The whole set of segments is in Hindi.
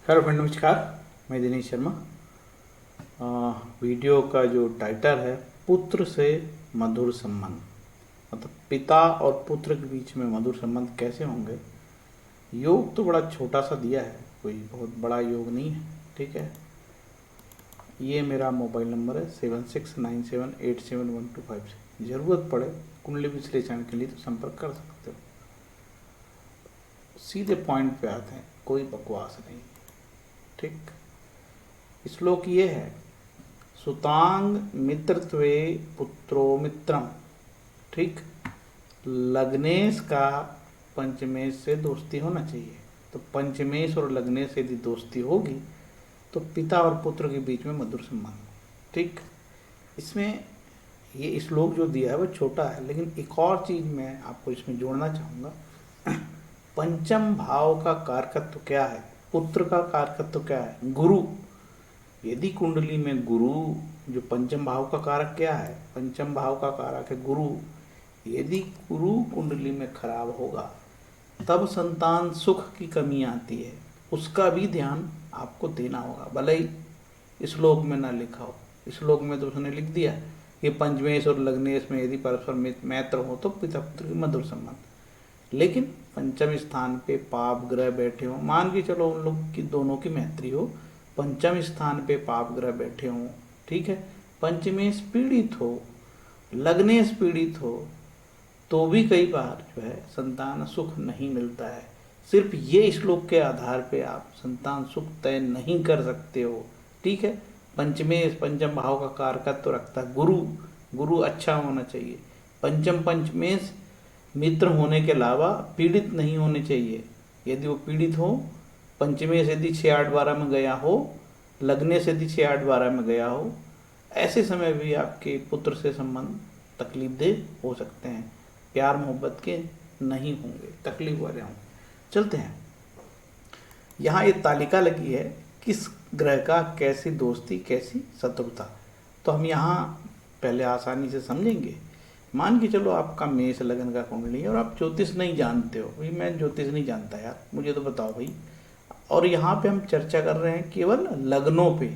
हेलो फ्रेंड, नमस्कार। मैं दिनेश शर्मा। वीडियो का जो टाइटल है, पुत्र से मधुर संबंध, मतलब पिता और पुत्र के बीच में मधुर संबंध कैसे होंगे। योग तो बड़ा छोटा सा दिया है, कोई बहुत बड़ा योग नहीं है। ठीक है, ये मेरा मोबाइल नंबर है 7697871256। ज़रूरत पड़े कुंडली विश्लेषण के लिए तो संपर्क कर सकते हो। सीधे पॉइंट पे आते हैं, कोई बकवास नहीं। ठीक, श्लोक ये है, सुतांग मित्रत्वे पुत्रो मित्रम। ठीक, लग्नेश का पंचमेश से दोस्ती होना चाहिए। तो पंचमेश और लग्नेश से यदि दोस्ती होगी तो पिता और पुत्र के बीच में मधुर संबंध। ठीक, इसमें ये श्लोक जो दिया है वो छोटा है, लेकिन एक और चीज़ मैं आपको इसमें जोड़ना चाहूँगा। पंचम भाव का कारकत्व क्या है, पुत्र का कारकत्व क्या है, गुरु। यदि कुंडली में गुरु, जो पंचम भाव का कारक क्या है, पंचम भाव का कारक है गुरु। यदि गुरु कुंडली में खराब होगा तब संतान सुख की कमी आती है, उसका भी ध्यान आपको देना होगा। भले ही श्लोक में ना लिखा हो, श्लोक में तो उसने लिख दिया कि पंचमेश और लग्नेश में यदि परस्पर मैत्र हो तो पिता पुत्र की मधुर संबंध। लेकिन पंचम स्थान पे पाप ग्रह बैठे हो, मान के चलो उन लोग की दोनों की मैत्री हो, पंचम स्थान पे पाप ग्रह बैठे हों, ठीक है, पंचमेश पीड़ित हो, लग्नेश पीड़ित हो, तो भी कई बार जो है संतान सुख नहीं मिलता है। सिर्फ ये श्लोक के आधार पे आप संतान सुख तय नहीं कर सकते हो। ठीक है, पंचमेश पंचम भाव का कारकत्व तो रखता है गुरु। गुरु अच्छा होना चाहिए। पंचम पंचमेश मित्र होने के अलावा पीड़ित नहीं होने चाहिए। यदि वो पीड़ित हो, पंचमेश यदि 6 8 12 में गया हो, लगने से यदि 6 8 12 में गया हो, ऐसे समय भी आपके पुत्र से संबंध तकलीफ दे हो सकते हैं, प्यार मोहब्बत के नहीं होंगे, तकलीफ वाले होंगे। चलते हैं, यहाँ ये तालिका लगी है किस ग्रह का कैसी दोस्ती कैसी शत्रुता। तो हम यहाँ पहले आसानी से समझेंगे। मान के चलो आपका मेष लगन का कुंडली है और आप ज्योतिष नहीं जानते हो। भाई मैं ज्योतिष नहीं जानता यार, मुझे तो बताओ भाई। और यहाँ पे हम चर्चा कर रहे हैं केवल लग्नों पे।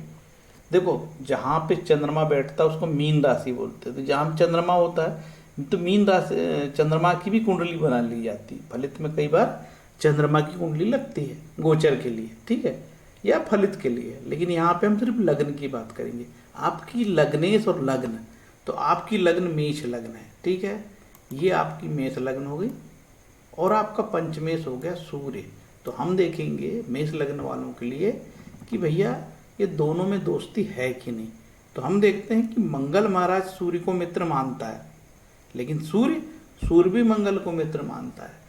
देखो, जहाँ पे चंद्रमा बैठता है उसको मीन राशि बोलते हैं। तो जहाँ चंद्रमा होता है तो मीन राशि, चंद्रमा की भी कुंडली बना ली जाती है। फलित में कई बार चंद्रमा की कुंडली लगती है गोचर के लिए, ठीक है, या फलित के लिए। लेकिन यहाँ पे हम सिर्फ लग्न की बात करेंगे। आपकी लग्नेश और लग्न, तो आपकी लग्न मेष लग्न है, ठीक है, ये आपकी मेष लग्न हो गई और आपका पंचमेश हो गया सूर्य। तो हम देखेंगे मेष लग्न वालों के लिए कि भैया ये दोनों में दोस्ती है कि नहीं। तो हम देखते हैं कि मंगल महाराज सूर्य को मित्र मानता है, लेकिन सूर्य भी मंगल को मित्र मानता है।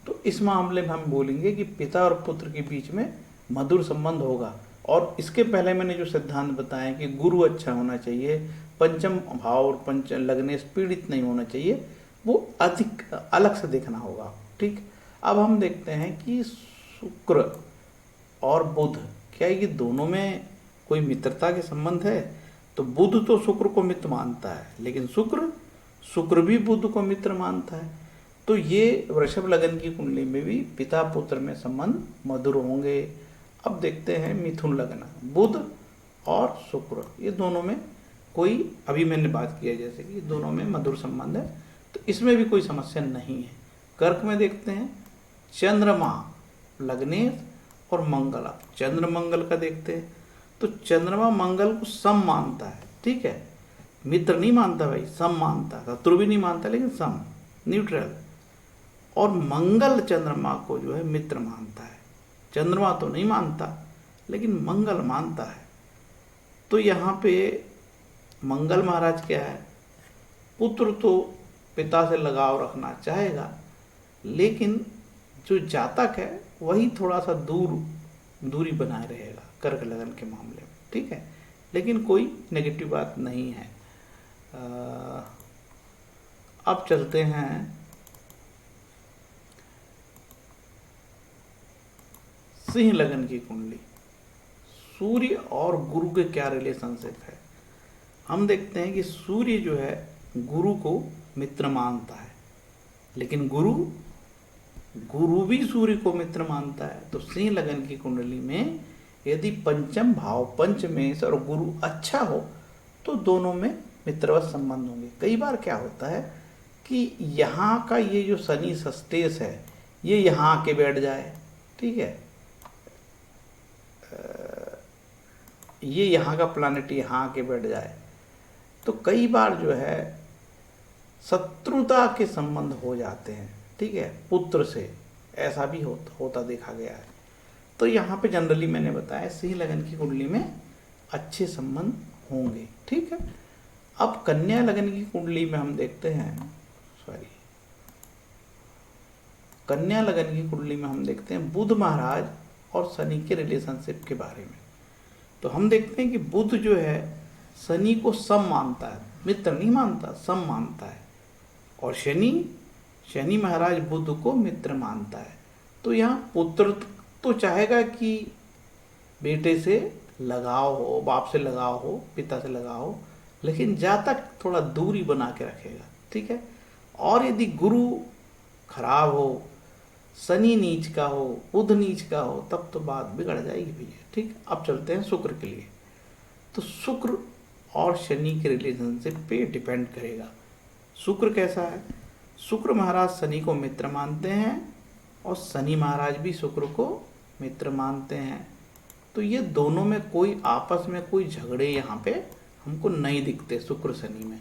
तो इस मामले में हम बोलेंगे कि पिता और पुत्र के बीच में मधुर संबंध होगा। और इसके पहले मैंने जो सिद्धांत बताया कि गुरु अच्छा होना चाहिए, पंचम भाव और पंच लगने से पीड़ित नहीं होना चाहिए, वो अधिक अलग से देखना होगा। ठीक, अब हम देखते हैं कि शुक्र और बुध, क्या ये दोनों में कोई मित्रता के संबंध है। तो बुध तो शुक्र को मित्र मानता है, लेकिन शुक्र भी बुध को मित्र मानता है। तो ये वृषभ लगन की कुंडली में भी पिता पुत्र में संबंध मधुर होंगे। अब देखते हैं मिथुन लगन, बुध और शुक्र, ये दोनों में कोई, अभी मैंने बात किया जैसे कि दोनों में मधुर संबंध है, तो इसमें भी कोई समस्या नहीं है। कर्क में देखते हैं चंद्रमा लग्नेश और मंगल, चंद्र मंगल का देखते हैं। तो चंद्रमा मंगल को सम मानता है, ठीक है, मित्र नहीं मानता भाई, सम मानता, शत्रु भी नहीं मानता, लेकिन सम, न्यूट्रल। और मंगल चंद्रमा को जो है मित्र मानता है। चंद्रमा तो नहीं मानता लेकिन मंगल मानता है। तो यहाँ पे मंगल महाराज क्या है, पुत्र तो पिता से लगाव रखना चाहेगा, लेकिन जो जातक है वही थोड़ा सा दूरी बनाए रहेगा कर्क लगन के मामले में, ठीक है, लेकिन कोई नेगेटिव बात नहीं है। अब चलते हैं सिंह लगन की कुंडली। सूर्य और गुरु के क्या रिलेशनशिप है, हम देखते हैं कि सूर्य जो है गुरु को मित्र मानता है, लेकिन गुरु भी सूर्य को मित्र मानता है। तो सिंह लगन की कुंडली में यदि पंचम भाव पंचमेश और गुरु अच्छा हो तो दोनों में मित्रवत संबंध होंगे। कई बार क्या होता है कि यहाँ का ये जो शनि सस्टेस है ये यहाँ आके बैठ जाए, ठीक है, ये यहाँ का प्लानिट यहाँ आके बैठ जाए, तो कई बार जो है शत्रुता के संबंध हो जाते हैं, ठीक है, पुत्र से, ऐसा भी होता देखा गया है। तो यहाँ पे जनरली मैंने बताया सिंह लगन की कुंडली में अच्छे संबंध होंगे, ठीक है। अब कन्या लगन की कुंडली में हम देखते हैं, कन्या लगन की कुंडली में हम देखते हैं बुध महाराज और शनि के रिलेशनशिप के बारे में। तो हम देखते हैं कि बुध जो है शनि को सम मानता है, मित्र नहीं मानता, सम मानता है, और शनि महाराज बुध को मित्र मानता है। तो यहाँ पुत्र तो चाहेगा कि बेटे से लगाव हो, बाप से लगाव हो, पिता से लगाव हो, लेकिन जातक थोड़ा दूरी बना के रखेगा, ठीक है। और यदि गुरु खराब हो, शनि नीच का हो, बुध नीच का हो, तब तो बात बिगड़ जाएगी भैया, ठीक। अब चलते हैं शुक्र के लिए। तो शुक्र और शनि के रिलेशनशिप पे डिपेंड करेगा। शुक्र कैसा है? शुक्र महाराज शनि को मित्र मानते हैं और शनि महाराज भी शुक्र को मित्र मानते हैं। तो ये दोनों में कोई आपस में कोई झगड़े यहाँ पे हमको नहीं दिखते शुक्र शनि में।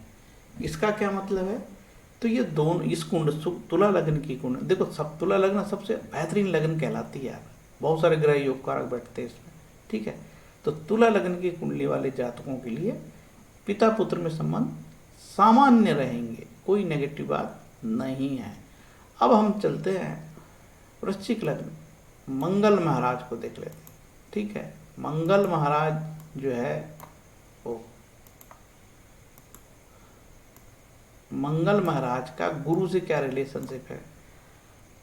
इसका क्या मतलब है? तो ये दोनों, इस कुंड तुला लग्न की कुंड, देखो सब तुला लग्न सबसे बेहतरीन लग्न कहलाती है यार, बहुत सारे ग्रह योग कारक बैठते हैं इसमें, ठीक है। तो तुला लग्न की कुंडली वाले जातकों के लिए पिता पुत्र में संबंध सामान्य रहेंगे, कोई नेगेटिव बात नहीं है। अब हम चलते हैं वृश्चिक लग्न, मंगल महाराज को देख लेते हैं, ठीक है। मंगल महाराज जो है वो, मंगल महाराज का गुरु से क्या रिलेशनशिप है?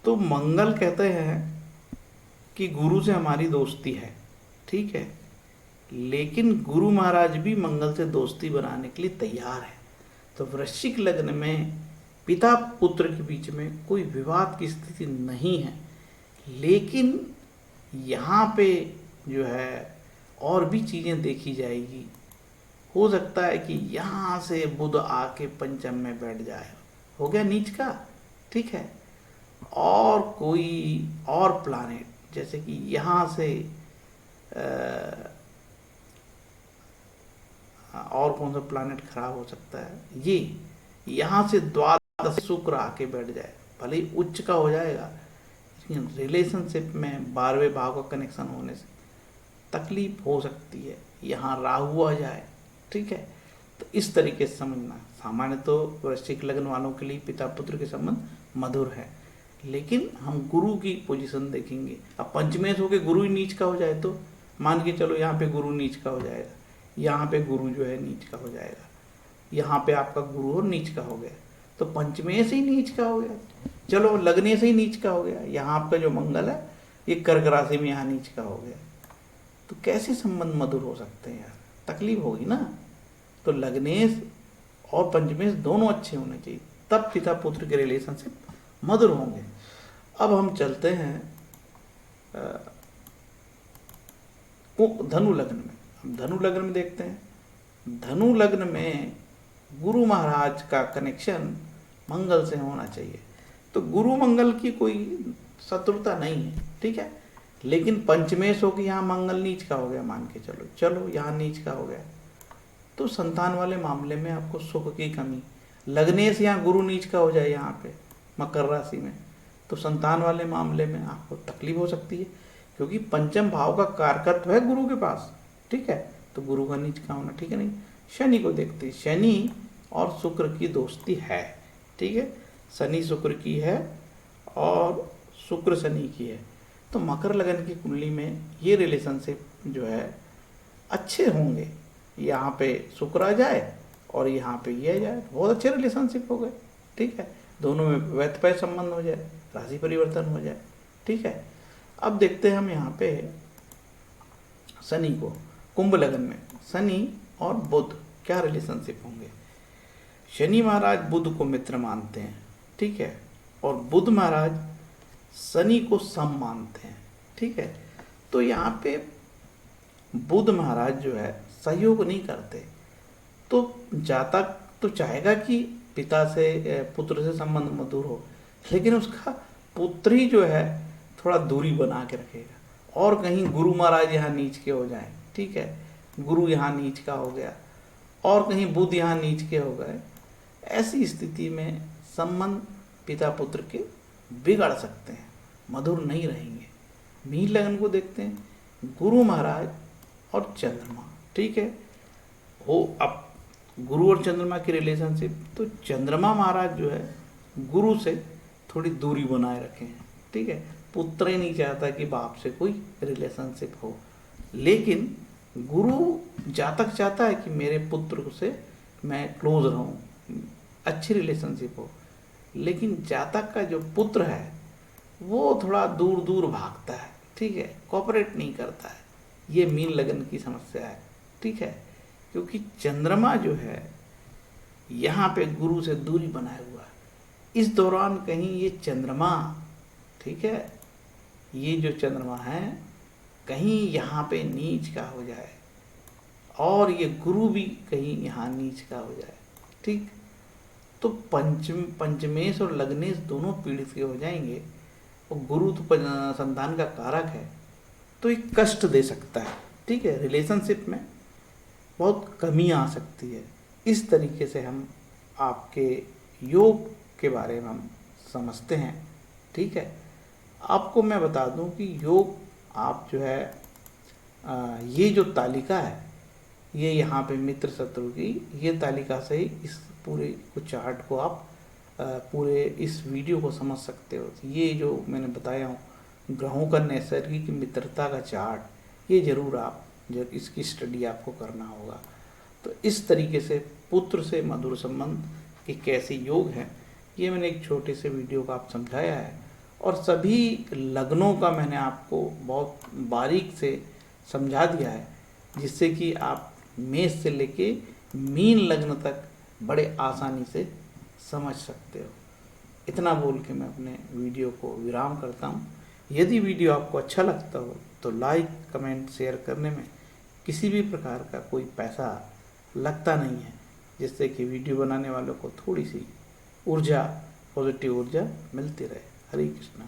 तो मंगल कहते हैं कि गुरु से हमारी दोस्ती है, ठीक है, लेकिन गुरु महाराज भी मंगल से दोस्ती बनाने के लिए तैयार है। तो वृश्चिक लग्न में पिता पुत्र के बीच में कोई विवाद की स्थिति नहीं है, लेकिन यहाँ पे जो है और भी चीज़ें देखी जाएगी। हो सकता है कि यहाँ से बुध आके पंचम में बैठ जाए, हो गया नीच का, ठीक है, और कोई और प्लानेट जैसे कि यहाँ से और कौन सा प्लानेट खराब हो सकता है, ये यहाँ से द्वादश शुक्र आके बैठ जाए, भले ही उच्च का हो जाएगा, लेकिन रिलेशनशिप में 12वें भाव का कनेक्शन होने से तकलीफ हो सकती है। यहाँ राहु आ जाए, ठीक है। तो इस तरीके से समझना। सामान्य तो वृश्चिक लग्न वालों के लिए पिता पुत्र के संबंध मधुर है, लेकिन हम गुरु की पोजीशन देखेंगे। अब पंचमेश होके गुरु ही नीच का हो जाए तो मान के चलो यहाँ पे गुरु नीच का हो जाएगा, यहाँ पे गुरु जो है नीच का हो जाएगा, यहाँ पे आपका गुरु और नीच का हो गया, तो पंचमेश ही नीच का हो गया, चलो लगने से ही नीच का हो गया। यहाँ आपका जो मंगल है ये कर्क राशि में यहाँ नीच का हो गया, तो कैसे संबंध मधुर हो सकते हैं यार, तकलीफ होगी ना। तो लग्नेश और पंचमेश दोनों अच्छे होने चाहिए, तब पिता पुत्र के रिलेशनशिप मधुर होंगे। अब हम चलते हैं धनु लग्न में। हम धनु लग्न में देखते हैं, धनु लग्न में गुरु महाराज का कनेक्शन मंगल से होना चाहिए। तो गुरु मंगल की कोई शत्रुता नहीं है, ठीक है, लेकिन पंचमेश हो कि यहाँ मंगल नीच का हो गया, मान के चलो यहाँ नीच का हो गया, तो संतान वाले मामले में आपको सुख की कमी, लग्नेश यहाँ गुरु नीच का हो जाए यहाँ पे मकर राशि में, तो संतान वाले मामले में आपको तकलीफ हो सकती है, क्योंकि पंचम भाव का कारकत्व है गुरु के पास, ठीक है। तो गुरु का नीच का होना ठीक है नहीं। शनि को देखते हैं, शनि और शुक्र की दोस्ती है, ठीक है, शनि शुक्र की है और शुक्र शनि की है। तो मकर लगन की कुंडली में ये रिलेशनशिप जो है अच्छे होंगे, यहाँ पे शुक्र आ जाए और यहाँ पे ये आ जाए, बहुत अच्छे रिलेशनशिप हो गए, ठीक है, दोनों में वैतपय संबंध हो जाए, राशि परिवर्तन हो जाए, ठीक है। अब देखते हैं हम यहाँ पे शनि को, कुंभ लगन में शनि और बुध क्या रिलेशनशिप होंगे। शनि महाराज बुध को मित्र मानते हैं, ठीक है, और बुध महाराज शनि को सम मानते हैं, ठीक है। तो यहाँ पे बुध महाराज जो है सहयोग नहीं करते, तो जातक तो चाहेगा कि पिता से पुत्र से संबंध मधुर हो, लेकिन उसका पुत्र ही जो है थोड़ा दूरी बना के रखेगा। और कहीं गुरु महाराज यहाँ नीच के हो जाए, ठीक है, गुरु यहाँ नीच का हो गया और कहीं बुध यहाँ नीच के हो गए, ऐसी स्थिति में संबंध पिता पुत्र के बिगड़ सकते हैं, मधुर नहीं रहेंगे। मीन लगन को देखते हैं, गुरु महाराज और चंद्रमा, ठीक है, हो अब गुरु और चंद्रमा की रिलेशनशिप, तो चंद्रमा महाराज जो है गुरु से थोड़ी दूरी बनाए रखे हैं, ठीक है, पुत्र ही नहीं चाहता कि बाप से कोई रिलेशनशिप हो, लेकिन गुरु जातक चाहता है कि मेरे पुत्र से मैं क्लोज रहूं, अच्छी रिलेशनशिप हो, लेकिन जातक का जो पुत्र है वो थोड़ा दूर दूर भागता है, ठीक है, कोऑपरेट नहीं करता है। ये मीन लगन की समस्या है, ठीक है, क्योंकि चंद्रमा जो है यहाँ पे गुरु से दूरी बनाए हुआ है। इस दौरान कहीं ये चंद्रमा, ठीक है, ये जो चंद्रमा है कहीं यहाँ पे नीच का हो जाए और ये गुरु भी कहीं यहाँ नीच का हो जाए, ठीक, तो पंचमेश और लग्नेश दोनों पीड़ित के हो जाएंगे। और गुरु तो संतान का कारक है, तो एक कष्ट दे सकता है, ठीक है, रिलेशनशिप में बहुत कमी आ सकती है। इस तरीके से हम आपके योग के बारे में हम समझते हैं, ठीक है। आपको मैं बता दूं कि योग आप जो है ये जो तालिका है, ये यहाँ पे मित्र शत्रु की ये तालिका से ही इस पूरे कुछ चार्ट को आप पूरे इस वीडियो को समझ सकते हो। ये जो मैंने बताया हूँ ग्रहों का नैसर्गिक मित्रता का चार्ट, ये जरूर आप जो इसकी स्टडी आपको करना होगा। तो इस तरीके से पुत्र से मधुर संबंध के कैसे योग हैं, ये मैंने एक छोटे से वीडियो का आप समझाया है। और सभी लग्नों का मैंने आपको बहुत बारीक से समझा दिया है, जिससे कि आप मेष से लेके मीन लग्न तक बड़े आसानी से समझ सकते हो। इतना बोल के मैं अपने वीडियो को विराम करता हूँ। यदि वीडियो आपको अच्छा लगता हो तो लाइक कमेंट शेयर करने में किसी भी प्रकार का कोई पैसा लगता नहीं है, जिससे कि वीडियो बनाने वालों को थोड़ी सी ऊर्जा, पॉजिटिव ऊर्जा मिलती रहे। हरे कृष्णा।